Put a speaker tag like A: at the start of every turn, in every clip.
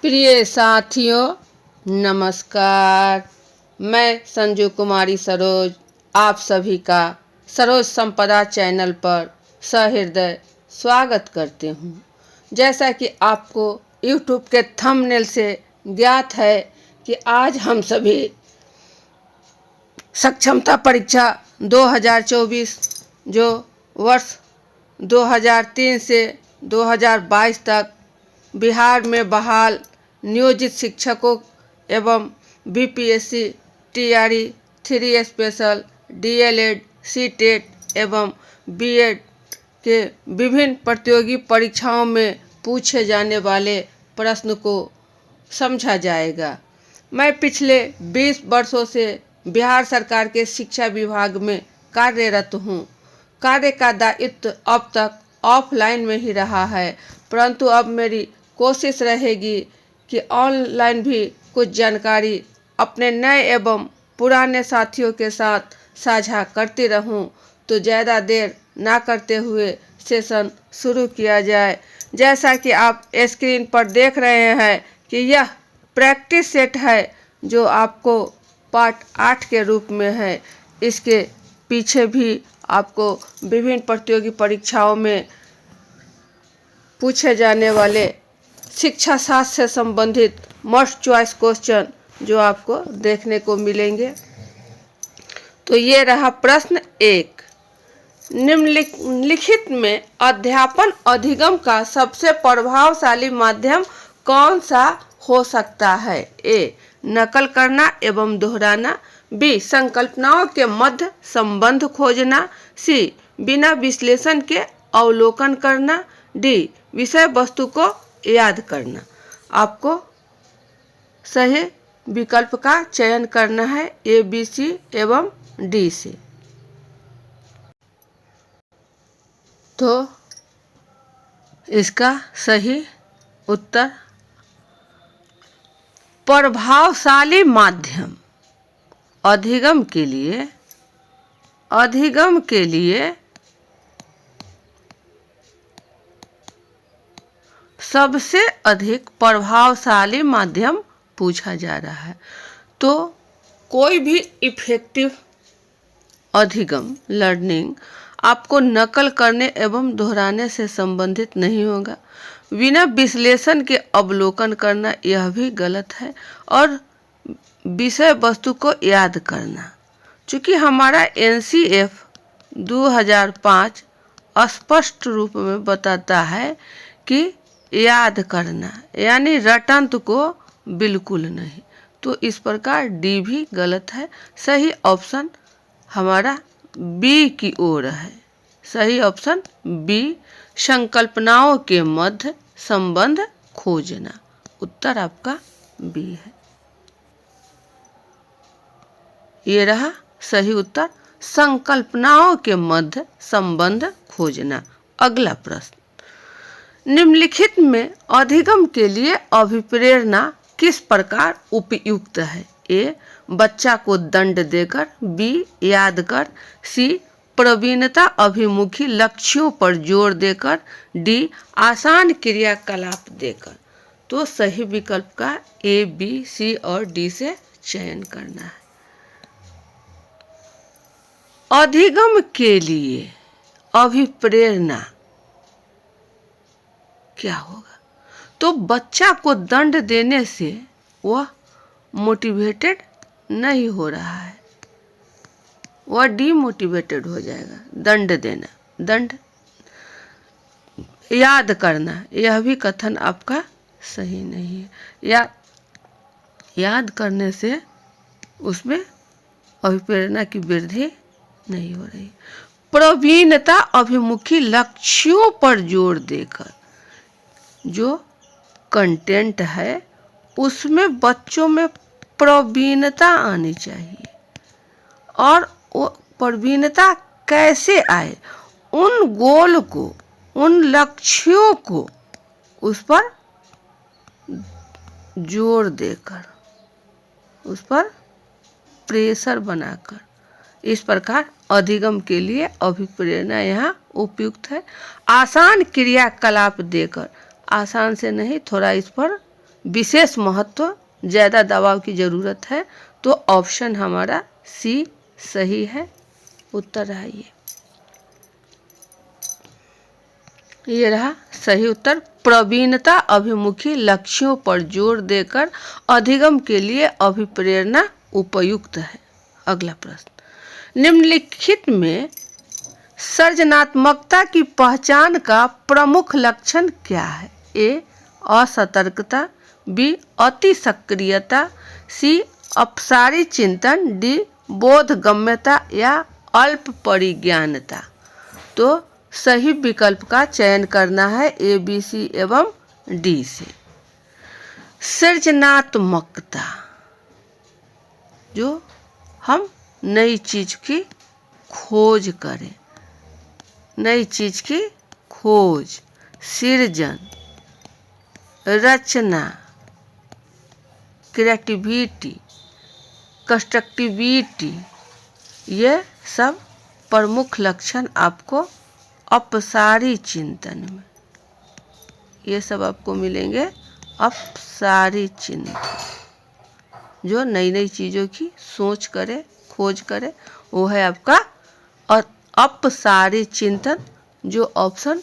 A: प्रिय साथियों, नमस्कार। मैं संजू कुमारी सरोज आप सभी का सरोज संपदा चैनल पर सहृदय स्वागत करती हूँ। जैसा कि आपको YouTube के थंबनेल से ज्ञात है कि आज हम सभी सक्षमता परीक्षा 2024 जो वर्ष 2003 से 2022 तक बिहार में बहाल नियोजित शिक्षकों एवं BPSC, TRE 3 special, DElEd, CTET एवं बीएड के विभिन्न प्रतियोगी परीक्षाओं में पूछे जाने वाले प्रश्न को समझा जाएगा। मैं पिछले 20 वर्षों से बिहार सरकार के शिक्षा विभाग में कार्यरत हूँ। कार्य का दायित्व अब तक ऑफलाइन में ही रहा है, परंतु अब मेरी कोशिश रहेगी कि ऑनलाइन भी कुछ जानकारी अपने नए एवं पुराने साथियों के साथ साझा करती रहूं। तो ज़्यादा देर ना करते हुए सेशन शुरू किया जाए। जैसा कि आप स्क्रीन पर देख रहे हैं कि यह प्रैक्टिस सेट है जो आपको पार्ट 8 के रूप में है। इसके पीछे भी आपको विभिन्न प्रतियोगी परीक्षाओं में पूछे जाने वाले शिक्षा शास्त्र से संबंधित मस्ट चॉइस क्वेश्चन जो आपको देखने को मिलेंगे। तो ये रहा प्रश्न 1। निम्नलिखित में अध्यापन अधिगम का सबसे प्रभावशाली माध्यम कौन सा हो सकता है? ए. नकल करना एवं दोहराना। बी. संकल्पनाओं के मध्य संबंध खोजना। सी. बिना विश्लेषण के अवलोकन करना। डी. विषय वस्तु को याद करना। आपको सही विकल्प का चयन करना है ए, बी, सी एवं डी से। तो इसका सही उत्तर प्रभावशाली माध्यम अधिगम के लिए सबसे अधिक प्रभावशाली माध्यम पूछा जा रहा है। तो कोई भी इफेक्टिव अधिगम लर्निंग आपको नकल करने एवं दोहराने से संबंधित नहीं होगा। बिना विश्लेषण के अवलोकन करना यह भी गलत है। और विषय वस्तु को याद करना, चूँकि हमारा एनसीएफ 2005 स्पष्ट रूप में बताता है कि याद करना यानी रटंत को बिल्कुल नहीं। तो इस प्रकार डी भी गलत है। सही ऑप्शन हमारा बी की ओर है। सही ऑप्शन बी, संकल्पनाओं के मध्य संबंध खोजना। उत्तर आपका बी है। ये रहा सही उत्तर, संकल्पनाओं के मध्य संबंध खोजना। अगला प्रश्न, निम्नलिखित में अधिगम के लिए अभिप्रेरणा किस प्रकार उपयुक्त है? ए. बच्चा को दंड देकर। बी. याद कर। सी. प्रवीणता अभिमुखी लक्ष्यों पर जोर देकर। डी. आसान क्रियाकलाप देकर। तो सही विकल्प का ए, बी, सी और डी से चयन करना है। अधिगम के लिए अभिप्रेरणा क्या होगा? तो बच्चा को दंड देने से वह मोटिवेटेड नहीं हो रहा है, वह डीमोटिवेटेड हो जाएगा। दंड देना, दंड याद करना, यह भी कथन आपका सही नहीं है। याद करने से उसमें अभिप्रेरणा की वृद्धि नहीं हो रही। प्रवीणता अभिमुखी लक्ष्यों पर जोर देकर, जो कंटेंट है उसमें बच्चों में प्रवीणता आनी चाहिए। और वो प्रवीणता कैसे आए? उन गोल को, उन लक्ष्यों को उस पर जोर देकर, उस पर प्रेशर बनाकर। इस प्रकार अधिगम के लिए अभिप्रेरणा यहाँ उपयुक्त है। आसान क्रियाकलाप देकर, आसान से नहीं, थोड़ा इस पर विशेष महत्व, ज़्यादा दबाव की ज़रूरत है। तो ऑप्शन हमारा सी सही है, उत्तर रहा ये रहा सही उत्तर। प्रवीणता अभिमुखी लक्ष्यों पर जोर देकर अधिगम के लिए अभिप्रेरणा उपयुक्त है। अगला प्रश्न, निम्नलिखित में सृजनात्मकता की पहचान का प्रमुख लक्षण क्या है? ए असतर्कता, बी अति सक्रियता, सी अपसारी चिंतन, डी बोधगम्यता या अल्प परिज्ञानता। तो सही विकल्प का चयन करना है ए, बी, सी एवं डी से। सृजनात्मकता, जो हम नई चीज की खोज करें, नई चीज की खोज, सृजन, रचना, क्रिएटिविटी, कंस्ट्रक्टिविटी, ये सब प्रमुख लक्षण आपको अपसारी चिंतन में, ये सब आपको मिलेंगे अपसारी चिंतन। जो नई नई चीज़ों की सोच करे, खोज करे, वो है आपका अपसारी चिंतन, जो ऑप्शन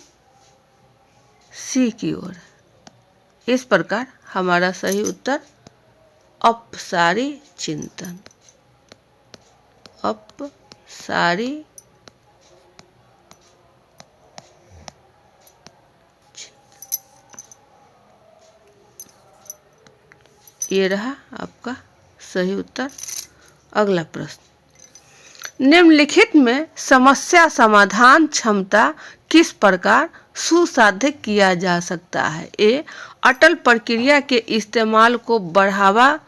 A: सी की ओर है। इस प्रकार हमारा सही उत्तर अपसारी चिंतन, अपसारी ये रहा आपका सही उत्तर। अगला प्रश्न, निम्नलिखित में समस्या समाधान क्षमता किस प्रकार सुसाध्य किया जा सकता है? ए अटल प्रक्रिया के इस्तेमाल को बढ़ावा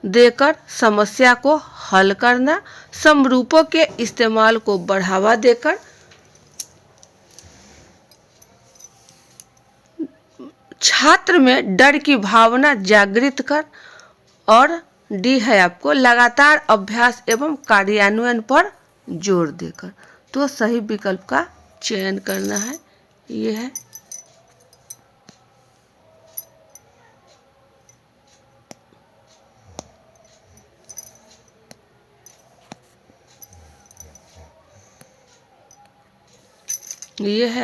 A: देकर समस्या को हल करना, समरूपों के इस्तेमाल को बढ़ावा देकर छात्र में डर की भावना जागृत कर, और डी है आपको लगातार अभ्यास एवं कार्यान्वयन पर जोर देकर। तो सही विकल्प का चयन करना है, ये है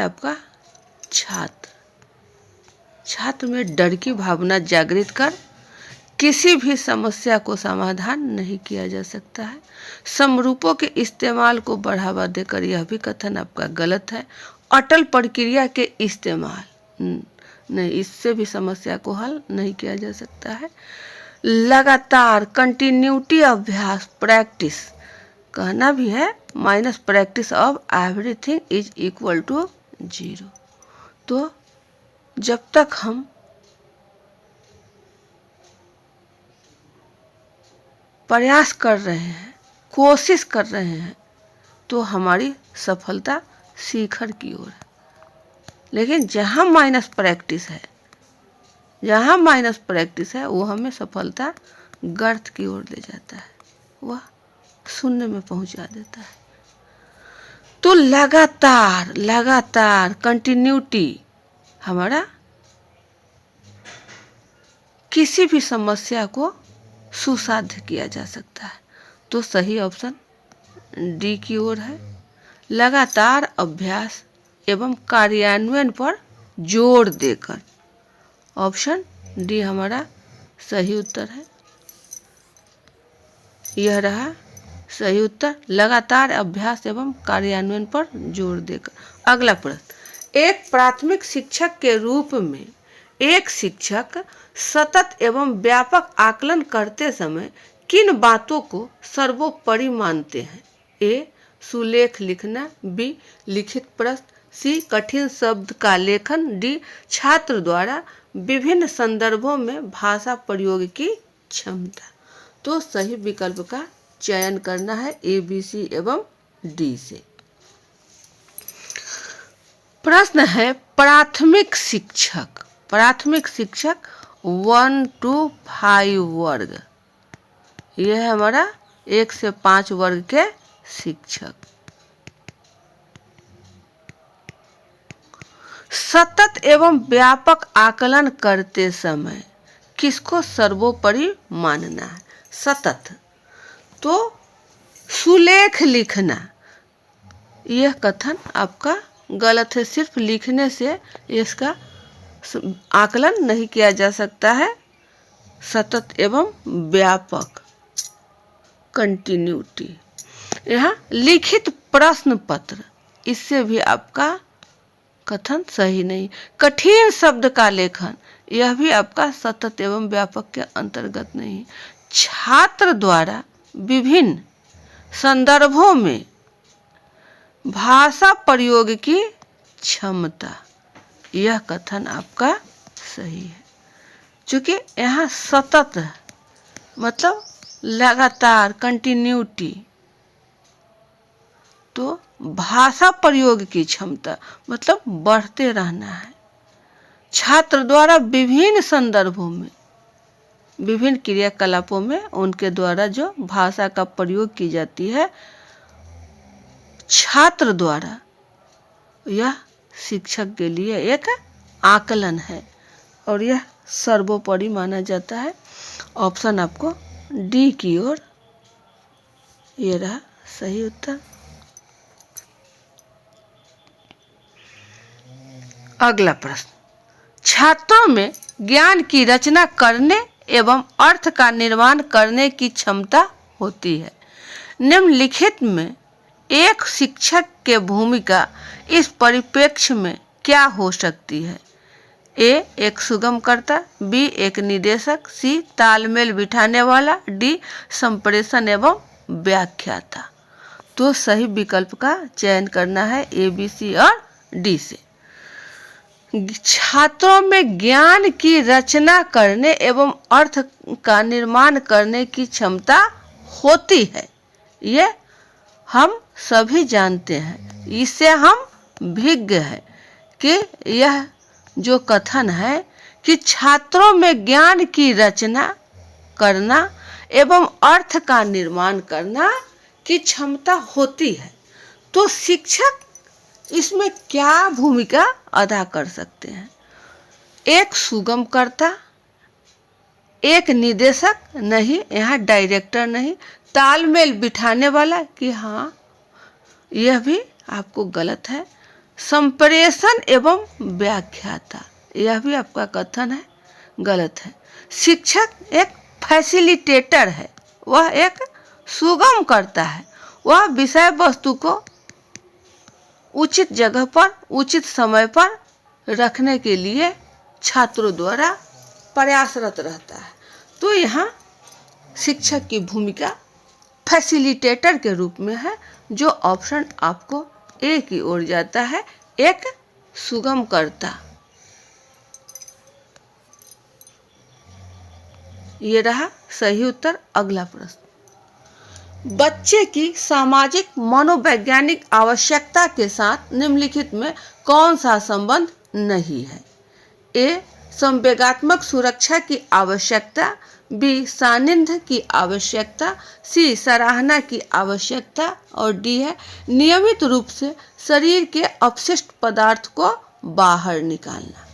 A: आपका छात्र में डर की भावना जागृत कर किसी भी समस्या को समाधान नहीं किया जा सकता है। समरूपों के इस्तेमाल को बढ़ावा देकर, यह भी कथन आपका गलत है। अटल प्रक्रिया के इस्तेमाल नहीं, इससे भी समस्या को हल नहीं किया जा सकता है। लगातार कंटिन्यूटी अभ्यास, प्रैक्टिस कहना भी है, minus practice of everything is equal to 0। तो जब तक हम प्रयास कर रहे हैं, कोशिश कर रहे हैं, तो हमारी सफलता शिखर की ओर है। लेकिन जहाँ माइनस प्रैक्टिस है, वो हमें सफलता गर्त की ओर ले जाता है, वह शून्य में पहुंचा देता है। तो लगातार कंटिन्यूटी हमारा किसी भी समस्या को सुसाध्य किया जा सकता है। तो सही ऑप्शन डी की ओर है, लगातार अभ्यास एवं कार्यान्वयन पर जोर देकर। ऑप्शन डी हमारा सही उत्तर है, यह रहा सही उत्तर, लगातार अभ्यास एवं कार्यान्वयन पर जोर देकर। अगला प्रश्न, एक प्राथमिक शिक्षक के रूप में एक शिक्षक सतत एवं व्यापक आकलन करते समय किन बातों को सर्वोपरि मानते हैं? ए सुलेख लिखना, बी लिखित प्रश्न, सी कठिन शब्द का लेखन, डी छात्र द्वारा विभिन्न संदर्भों में भाषा प्रयोग की क्षमता। तो सही विकल्प का चयन करना है ए, बी, सी एवं डी से। प्रश्न है प्राथमिक शिक्षक 1 to 5 वर्ग, यह है हमारा 1 से 5 वर्ग के शिक्षक। सतत एवं व्यापक आकलन करते समय किसको सर्वोपरि मानना है? सतत। तो सुलेख लिखना, यह कथन आपका गलत है। सिर्फ लिखने से इसका आकलन नहीं किया जा सकता है। सतत एवं व्यापक, कंटिन्यूटी। यहाँ लिखित प्रश्न पत्र, इससे भी आपका कथन सही नहीं। कठिन शब्द का लेखन, यह भी आपका सतत एवं व्यापक के अंतर्गत नहीं। छात्र द्वारा विभिन्न संदर्भों में भाषा प्रयोग की क्षमता, यह कथन आपका सही है। क्योंकि यहाँ सतत है, मतलब लगातार, कंटिन्यूटी। तो भाषा प्रयोग की क्षमता मतलब बढ़ते रहना है। छात्र द्वारा विभिन्न संदर्भों में, विभिन्न क्रियाकलापों में उनके द्वारा जो भाषा का प्रयोग की जाती है, छात्र द्वारा, यह शिक्षक के लिए एक आकलन है और यह सर्वोपरि माना जाता है। ऑप्शन आपको डी की ओर, ये रहा सही उत्तर। अगला प्रश्न, छात्रों में ज्ञान की रचना करने एवं अर्थ का निर्माण करने की क्षमता होती है। निम्नलिखित में एक शिक्षक के भूमिका इस परिप्रेक्ष्य में क्या हो सकती है? ए एक सुगमकर्ता, बी एक निदेशक, सी तालमेल बिठाने वाला, डी संप्रेषण एवं व्याख्याता। तो सही विकल्प का चयन करना है ए, बी, सी और डी से। छात्रों में ज्ञान की रचना करने एवं अर्थ का निर्माण करने की क्षमता होती है, ये हम सभी जानते हैं। इससे हम विज्ञ हैं कि यह जो कथन है कि छात्रों में ज्ञान की रचना करना एवं अर्थ का निर्माण करना की क्षमता होती है, तो शिक्षक इसमें क्या भूमिका अदा कर सकते हैं? एक सुगमकर्ता, एक निदेशक नहीं, यहाँ डायरेक्टर नहीं, तालमेल बिठाने वाला कि हाँ, यह भी आपको गलत है। संप्रेषण एवं व्याख्याता, यह भी आपका कथन है, गलत है। शिक्षक एक फैसिलिटेटर है, वह एक सुगम करता है, वह विषय वस्तु को उचित जगह पर उचित समय पर रखने के लिए छात्रों द्वारा प्रयासरत रहता है। तो यहाँ शिक्षक की भूमिका फैसिलिटेटर के रूप में है, जो ऑप्शन आपको ए की ओर जाता है, एक सुगमकर्ता। ये रहा सही उत्तर। अगला प्रश्न, बच्चे की सामाजिक मनोवैज्ञानिक आवश्यकता के साथ निम्नलिखित में कौन सा संबंध नहीं है? ए संवेगात्मक सुरक्षा की आवश्यकता, बी सानिध्य की आवश्यकता, सी सराहना की आवश्यकता और डी है नियमित रूप से शरीर के अपशिष्ट पदार्थ को बाहर निकालना।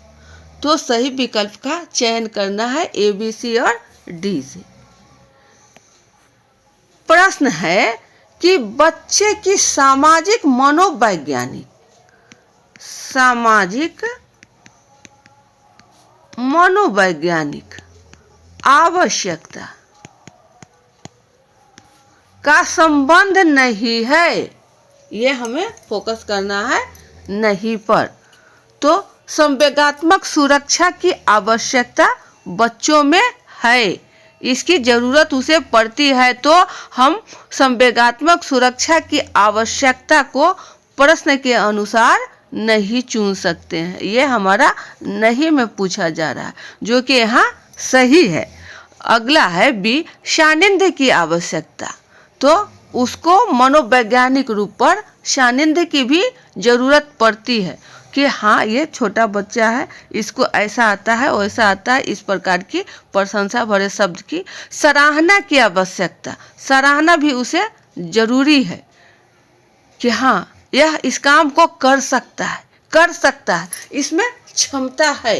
A: तो सही विकल्प का चयन करना है ए, बी, सी और डी से। प्रश्न है कि बच्चे की सामाजिक मनोवैज्ञानिक आवश्यकता का संबंध नहीं है, ये हमें फोकस करना है नहीं पर। तो संवेगात्मक सुरक्षा की आवश्यकता बच्चों में है, इसकी जरूरत उसे पड़ती है, तो हम संवेगात्मक सुरक्षा की आवश्यकता को प्रश्न के अनुसार नहीं चुन सकते हैं। ये हमारा नहीं में पूछा जा रहा है, जो कि यहाँ सही है। अगला है बी सानिध्य की आवश्यकता, तो उसको मनोवैज्ञानिक रूप पर सानिध्य की भी जरूरत पड़ती है कि हाँ, ये छोटा बच्चा है, इसको ऐसा आता है वैसा आता है, इस प्रकार की प्रशंसा भरे शब्द की। सराहना की आवश्यकता, सराहना भी उसे जरूरी है कि हाँ, यह इस काम को कर सकता है, इसमें क्षमता है,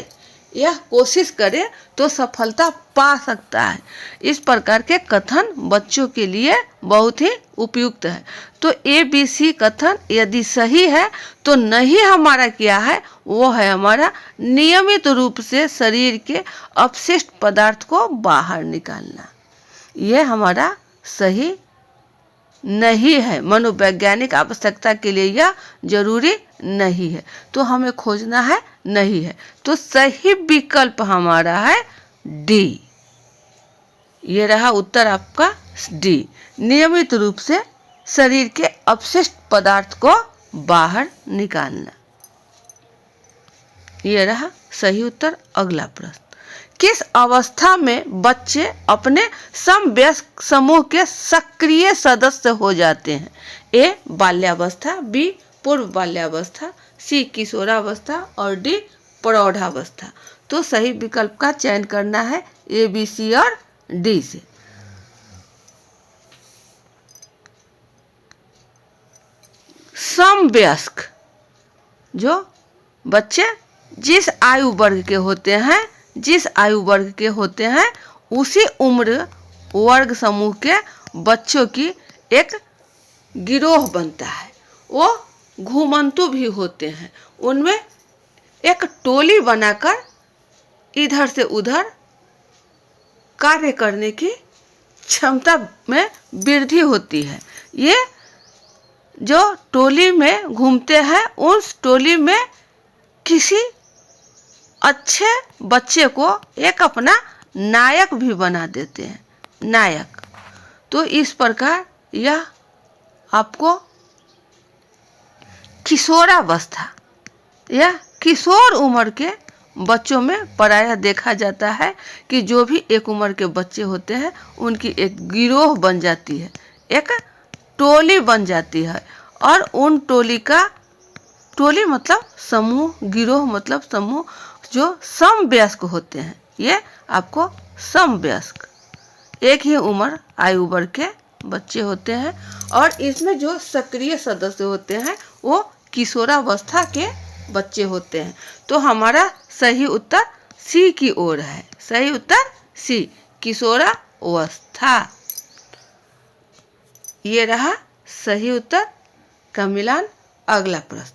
A: यह कोशिश करे तो सफलता पा सकता है। इस प्रकार के कथन बच्चों के लिए बहुत ही उपयुक्त है। तो ABC कथन यदि सही है तो नहीं हमारा क्या है, वो है हमारा नियमित रूप से शरीर के अपशिष्ट पदार्थ को बाहर निकालना। यह हमारा सही नहीं है, मनोवैज्ञानिक आवश्यकता के लिए यह जरूरी नहीं है, तो हमें खोजना है नहीं है। तो सही विकल्प हमारा है डी। ये रहा उत्तर आपका डी, नियमित रूप से शरीर के अपशिष्ट पदार्थ को बाहर निकालना। ये रहा सही उत्तर। अगला प्रश्न, किस अवस्था में बच्चे अपने समवयस्क समूह के सक्रिय सदस्य हो जाते हैं? ए बाल्यावस्था, बी पूर्व बाल्यावस्था, सी किशोरावस्था और डी प्रौढ़ावस्था। तो सही विकल्प का चयन करना है ए, बी, सी और डी से। समवयस्क जो बच्चे जिस आयु वर्ग के होते हैं उसी उम्र वर्ग समूह के बच्चों की एक गिरोह बनता है। वो घुमंतु भी होते हैं, उनमें एक टोली बनाकर इधर से उधर कार्य करने की क्षमता में वृद्धि होती है। ये जो टोली में घूमते हैं उस टोली में किसी अच्छे बच्चे को एक अपना नायक भी बना देते हैं, नायक। तो इस प्रकार यह आपको किशोरावस्था या किशोर उम्र के बच्चों में प्रायः देखा जाता है कि जो भी एक उम्र के बच्चे होते हैं उनकी एक गिरोह बन जाती है, एक टोली बन जाती है। और उन टोली मतलब समूह, गिरोह मतलब समूह, जो समवयस्क होते हैं। ये आपको समवयस्क एक ही उम्र आयु वर्ग के बच्चे होते हैं और इसमें जो सक्रिय सदस्य होते हैं वो किशोरावस्था के बच्चे होते हैं। तो हमारा सही उत्तर सी की ओर है। सही उत्तर सी, किशोरावस्था। ये रहा सही उत्तर का मिलान। अगला प्रश्न,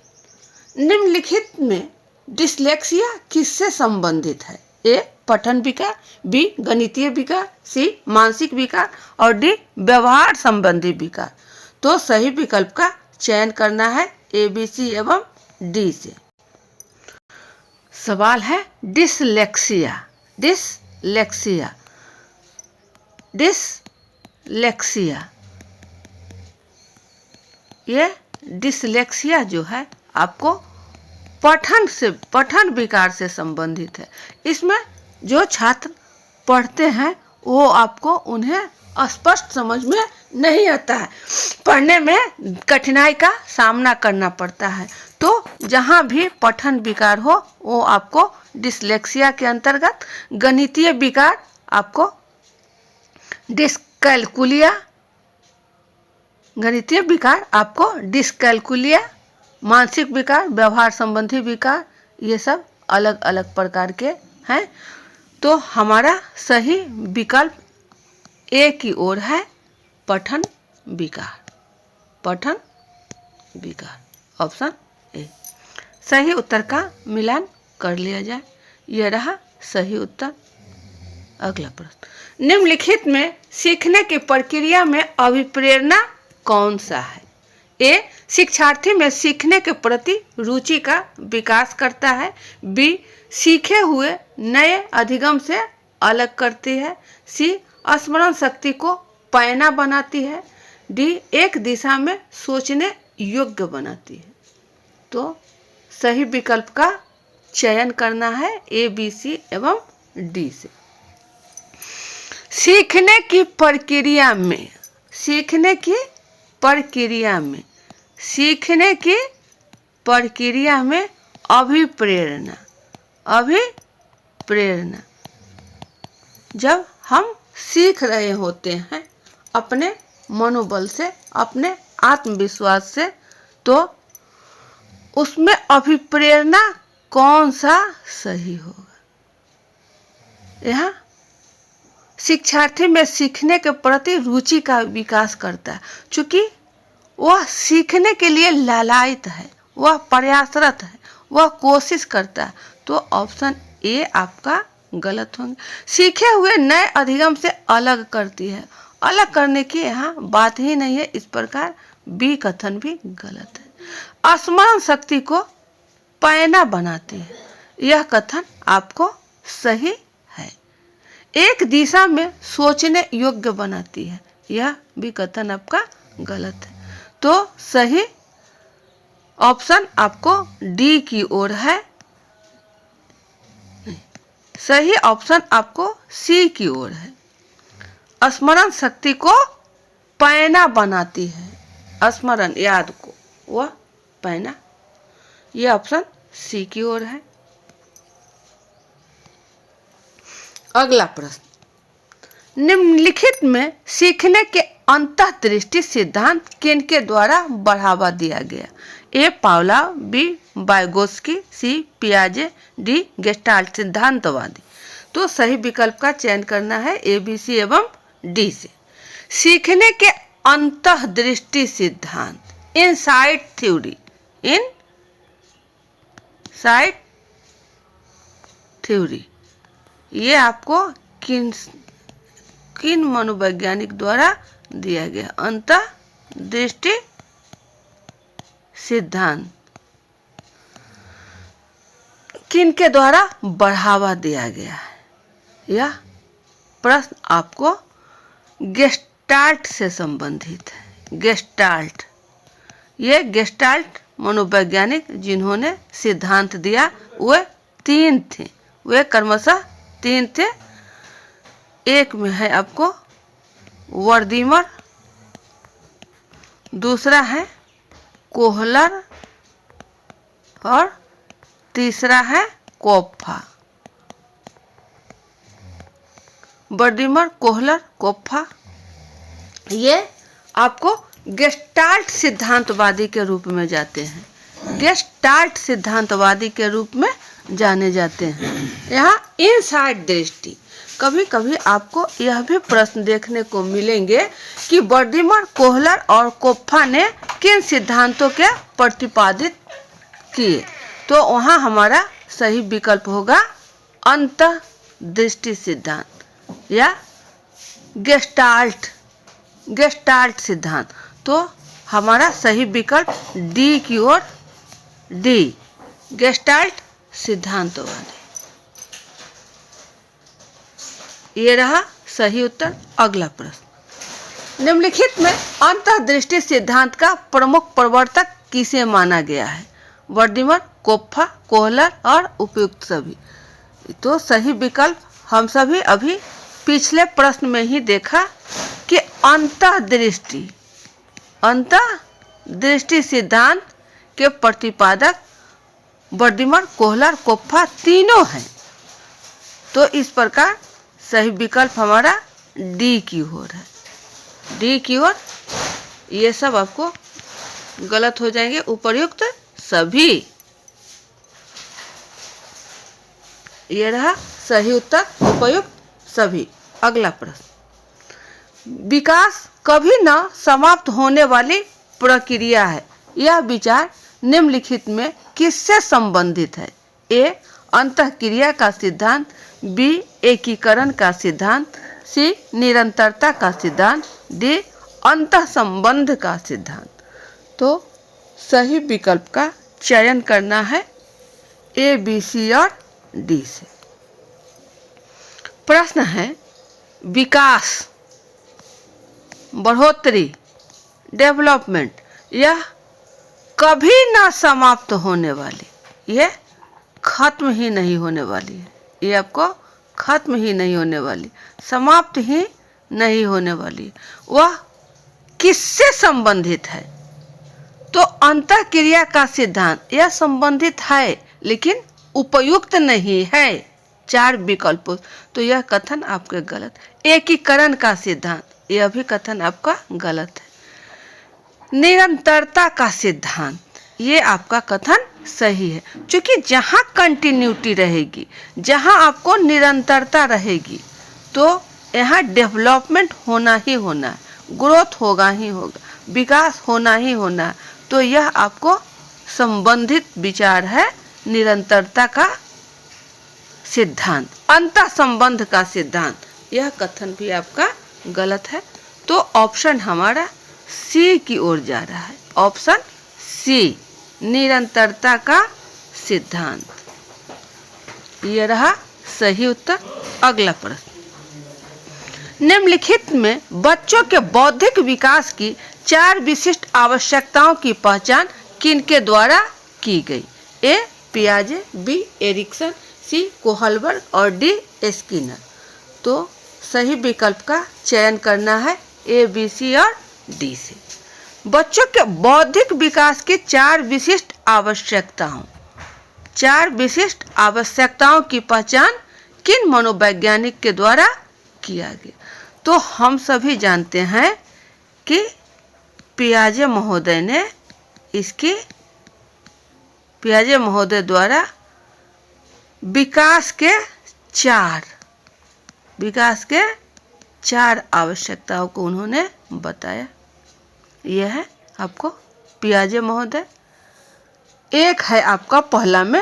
A: निम्नलिखित में डिसलेक्सिया किससे संबंधित है? ए पठन विकार, बी गणितीय विकार, सी मानसिक विकार और डी व्यवहार संबंधी विकार। तो सही विकल्प का चयन करना है ए, बी, सी एवं डी से। सवाल है डिसलेक्सिया। डिसलेक्सिया डिसलेक्सिया ये डिसलेक्सिया जो है आपको पठन विकार से संबंधित है। इसमें जो छात्र पढ़ते हैं वो आपको उन्हें स्पष्ट समझ में नहीं आता है, पढ़ने में कठिनाई का सामना करना पड़ता है। तो जहाँ भी पठन विकार हो वो आपको डिसलेक्सिया के अंतर्गत, गणितीय विकार आपको डिस्कैलकुलिया, गणितीय विकार आपको डिस्कैलकुलिया, मानसिक विकार, व्यवहार संबंधी विकार, ये सब अलग अलग प्रकार के हैं। तो हमारा सही विकल्प ए की ओर है, पठन विकार। पठन विकार, ऑप्शन ए। सही उत्तर का मिलान कर लिया जाए। यह रहा सही उत्तर। अगला प्रश्न, निम्नलिखित में सीखने की प्रक्रिया में अभिप्रेरणा कौन सा है? ए शिक्षार्थी में सीखने के प्रति रुचि का विकास करता है, बी सीखे हुए नए अधिगम से अलग करती है, सी स्मरण शक्ति को पैना बनाती है, डी एक दिशा में सोचने योग्य बनाती है। तो सही विकल्प का चयन करना है ए, बी, सी एवं डी से। सीखने की प्रक्रिया में अभिप्रेरणा जब हम सीख रहे होते हैं अपने मनोबल से, अपने आत्मविश्वास से, तो उसमें अभिप्रेरणा कौन सा सही होगा? यहाँ शिक्षार्थी में सीखने के प्रति रुचि का विकास करता है, चूँकि वह सीखने के लिए लालायित है, वह प्रयासरत है, वह कोशिश करता है। तो ऑप्शन ए आपका गलत होंगे। सीखे हुए नए अधिगम से अलग करती है, अलग करने की यहाँ बात ही नहीं है, इस प्रकार बी कथन भी गलत है। स्मरण शक्ति को पैना बनाती है, यह कथन आपको सही है। एक दिशा में सोचने योग्य बनाती है, यह भी कथन आपका गलत है। तो सही ऑप्शन आपको डी की ओर है, सही ऑप्शन आपको सी की ओर है। स्मरण शक्ति को पैना बनाती है, स्मरण याद को वह पैना, यह ऑप्शन सी की ओर है। अगला प्रश्न, निम्नलिखित में सीखने के अंतःदृष्टि सिद्धांत किनके द्वारा बढ़ावा दिया गया? ए पावलोव, बी वाइगोत्स्की, सी पियाजे, डी गेस्टाल्ट सिद्धांतवादी। तो सही विकल्प का चयन करना है ए, बी, सी एवं डी से। सीखने के अंतःदृष्टि सिद्धांत, इनसाइट थ्योरी, इनसाइट थ्योरी, ये आपको किन मनोवैज्ञानिक द्वारा दिया गया? अंतःदृष्टि सिद्धांत किनके द्वारा बढ़ावा दिया गया है? यह प्रश्न आपको गेस्टाल्ट से संबंधित है। गेस्टाल्ट, ये गेस्टाल्ट मनोवैज्ञानिक जिन्होंने सिद्धांत दिया वे 3 थे, वे क्रमशः 3 थे। एक में है आपको वर्दीमर, दूसरा है कोहलर और तीसरा है कोप्फा। वर्दीमर, कोहलर, कोप्फा, ये आपको गेस्टाल्ट सिद्धांतवादी के रूप में जाते हैं, गेस्टाल्ट सिद्धांतवादी के रूप में जाने जाते हैं। यहाँ इनसाइट दृष्टि, कभी कभी आपको यह भी प्रश्न देखने को मिलेंगे कि वर्दीमर, कोहलर और कोप्फा ने किन सिद्धांतों के प्रतिपादित किए? तो वहाँ हमारा सही विकल्प होगा अंतःदृष्टि सिद्धांत या गेस्टाल्ट, गेस्टाल्ट सिद्धांत। तो हमारा सही विकल्प डी की ओर, डी गेस्टाल्ट सिद्धांतवादी, ये रहा सही उत्तर। अगला प्रश्न, निम्नलिखित में अंतःदृष्टि सिद्धांत का प्रमुख प्रवर्तक किसे माना गया है? वर्दीमर, कोप्फा, कोहलर और उपयुक्त सभी। तो सही विकल्प हम सभी अभी पिछले प्रश्न में ही देखा कि अंतःदृष्टि, अंतःदृष्टि सिद्धांत के प्रतिपादक वर्दीमर, कोहलर, कोप्फा तीनों हैं। तो इस प्रकार सही विकल्प हमारा डी की ओर है, डी की ओर। ये सब आपको गलत हो जाएंगे, उपर्युक्त सभी। ये रहा सही उत्तर, उपयुक्त सभी। अगला प्रश्न, विकास कभी न समाप्त होने वाली प्रक्रिया है, यह विचार निम्नलिखित में किससे संबंधित है? ए अंतःक्रिया का सिद्धांत, बी एकीकरण का सिद्धांत, सी निरंतरता का सिद्धांत, डी अंतःसंबंध का सिद्धांत। तो सही विकल्प का चयन करना है ए, बी, सी और डी से। प्रश्न है, विकास, बढ़ोतरी, डेवलपमेंट, यह कभी ना समाप्त होने वाली, यह खत्म ही नहीं होने वाली है, ये आपको खत्म ही नहीं होने वाली, समाप्त ही नहीं होने वाली। वह किससे संबंधित है? तो अंतःक्रिया का सिद्धांत, यह संबंधित है लेकिन उपयुक्त नहीं है। 4 विकल्पों, तो यह कथन आपके गलत। एकीकरण का सिद्धांत, यह भी कथन आपका गलत है। निरंतरता का सिद्धांत, ये आपका कथन सही है, क्योंकि जहाँ कंटिन्यूटी रहेगी, जहाँ आपको निरंतरता रहेगी, तो यहाँ डेवलपमेंट होना ही होना है, ग्रोथ होगा ही होगा, विकास होना ही होना है। तो यह आपको संबंधित विचार है निरंतरता का सिद्धांत, अंतः संबंध का सिद्धांत। यह कथन भी आपका गलत है। तो ऑप्शन हमारा सी की ओर जा रहा है, ऑप्शन सी, निरंतरता का सिद्धांत। यह रहा सही उत्तर। अगला प्रश्न, निम्नलिखित में बच्चों के बौद्धिक विकास की 4 विशिष्ट आवश्यकताओं की पहचान किनके द्वारा की गई? ए पियाजे, बी एरिक्सन, सी कोहलबर्ग और डी स्किनर। तो सही विकल्प का चयन करना है ए, बी, सी और डी से। बच्चों के बौद्धिक विकास की 4 विशिष्ट आवश्यकताओं की पहचान किन मनोवैज्ञानिक के द्वारा किया गया? तो हम सभी जानते हैं कि पियाजे महोदय द्वारा विकास के 4 आवश्यकताओं को उन्होंने बताया। यह है आपको पियाजे महोदय। एक है आपका पहला में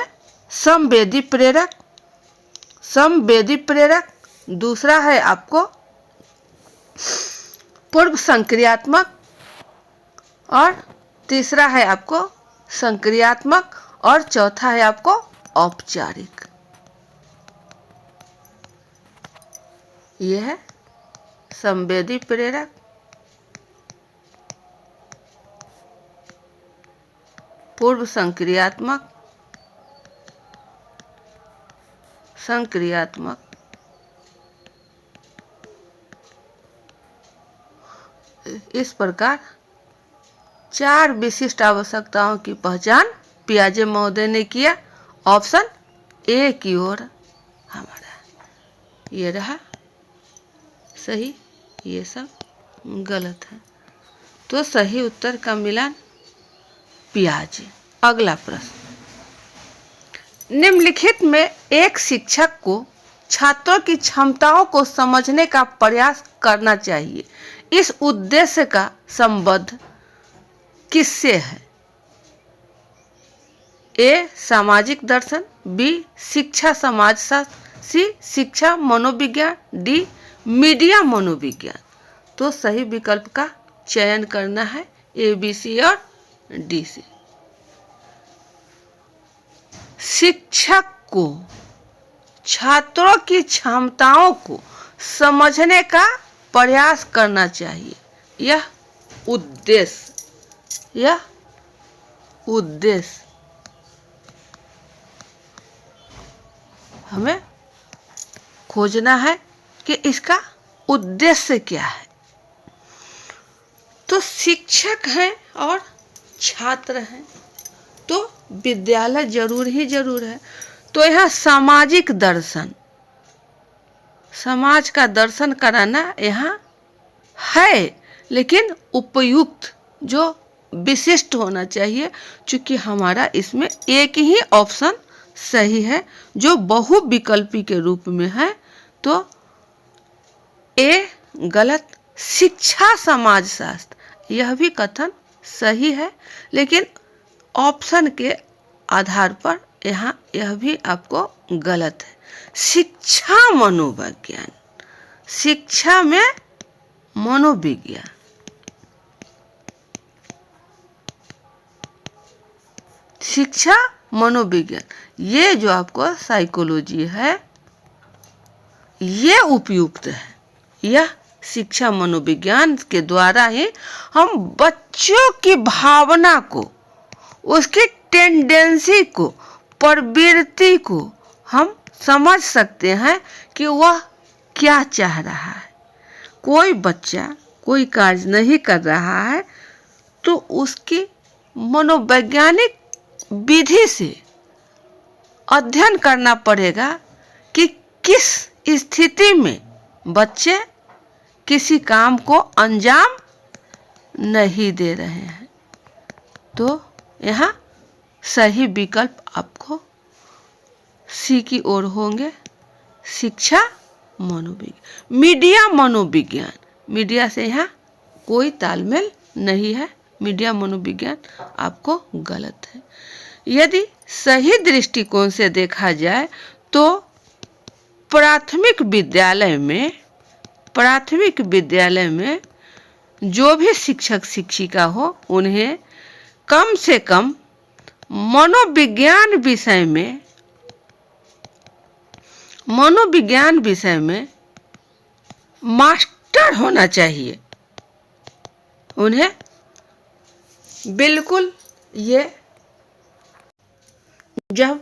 A: संवेदी प्रेरक, दूसरा है आपको पूर्व संक्रियात्मक, और तीसरा है आपको संक्रियात्मक, और चौथा है आपको औपचारिक। यह है संवेदी प्रेरक, पूर्व संक्रियात्मक, इस प्रकार 4 विशिष्ट आवश्यकताओं की पहचान पियाजे महोदय ने किया। ऑप्शन ए की ओर हमारा ये रहा सही, ये सब गलत है। तो सही उत्तर का मिलान पियाजे। अगला प्रश्न, निम्नलिखित में एक शिक्षक को छात्रों की क्षमताओं को समझने का प्रयास करना चाहिए। इस उद्देश्य का संबंध किससे है? ए सामाजिक दर्शन, बी शिक्षा समाजशास्त्र, सी शिक्षा मनोविज्ञान, डी मीडिया मनोविज्ञान। तो सही विकल्प का चयन करना है ए, बी, सी और डी से। शिक्षक को छात्रों की क्षमताओं को समझने का प्रयास करना चाहिए। यह उद्देश्य हमें खोजना है कि इसका उद्देश्य क्या है। तो शिक्षक हैं और छात्र हैं, तो विद्यालय जरूर है। तो यह सामाजिक दर्शन, समाज का दर्शन कराना यहाँ है, लेकिन उपयुक्त जो विशिष्ट होना चाहिए, क्योंकि हमारा इसमें एक ही ऑप्शन सही है जो बहुविकल्पी के रूप में है। तो ए गलत, शिक्षा समाजशास्त्र यह भी कथन सही है, लेकिन ऑप्शन के आधार पर यहाँ यह भी आपको गलत है। शिक्षा मनोविज्ञान, शिक्षा में मनोविज्ञान, शिक्षा मनोविज्ञान, ये जो आपको साइकोलॉजी है ये उपयुक्त है। यह शिक्षा मनोविज्ञान के द्वारा ही हम बच्चों की भावना को, उसकी टेंडेंसी को, प्रवृत्ति को हम समझ सकते हैं कि वह क्या चाह रहा है। कोई बच्चा कोई कार्य नहीं कर रहा है तो उसकी मनोवैज्ञानिक विधि से अध्ययन करना पड़ेगा कि किस स्थिति में बच्चे किसी काम को अंजाम नहीं दे रहे हैं। तो यहाँ सही विकल्प आपको सी की ओर होंगे, शिक्षा मनोविज्ञान। मीडिया मनोविज्ञान, मीडिया से यहाँ कोई तालमेल नहीं है, मीडिया मनोविज्ञान आपको गलत है। यदि सही दृष्टिकोण से देखा जाए तो प्राथमिक विद्यालय में जो भी शिक्षक शिक्षिका हो उन्हें कम से कम मनोविज्ञान विषय में मास्टर होना चाहिए। उन्हें बिल्कुल, ये जब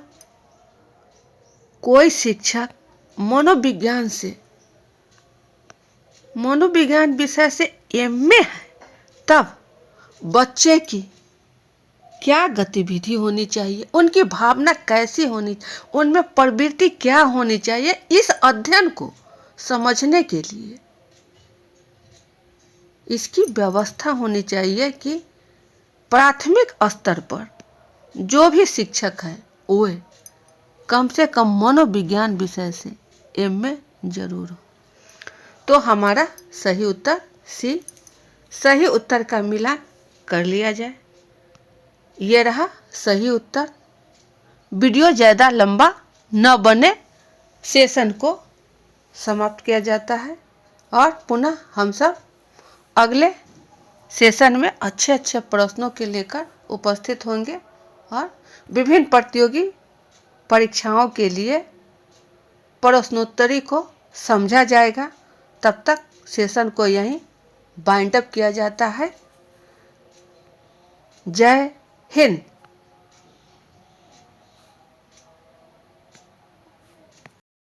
A: कोई शिक्षक मनोविज्ञान विषय से एमए है, तब बच्चे की क्या गतिविधि होनी चाहिए, उनकी भावना कैसी होनी, उनमें प्रवृत्ति क्या होनी चाहिए, इस अध्ययन को समझने के लिए इसकी व्यवस्था होनी चाहिए कि प्राथमिक स्तर पर जो भी शिक्षक है वो कम से कम मनोविज्ञान विषय से एमए जरूर हो। तो हमारा सही उत्तर सी। सही उत्तर का मिलान कर लिया जाए। ये रहा सही उत्तर। वीडियो ज़्यादा लंबा न बने सेशन को समाप्त किया जाता है और पुनः हम सब अगले सेशन में अच्छे प्रश्नों के लेकर उपस्थित होंगे और विभिन्न प्रतियोगी परीक्षाओं के लिए प्रश्नोत्तरी को समझा जाएगा। तब तक सेशन को यहीं बाइंड अप किया जाता है। जय हिंद।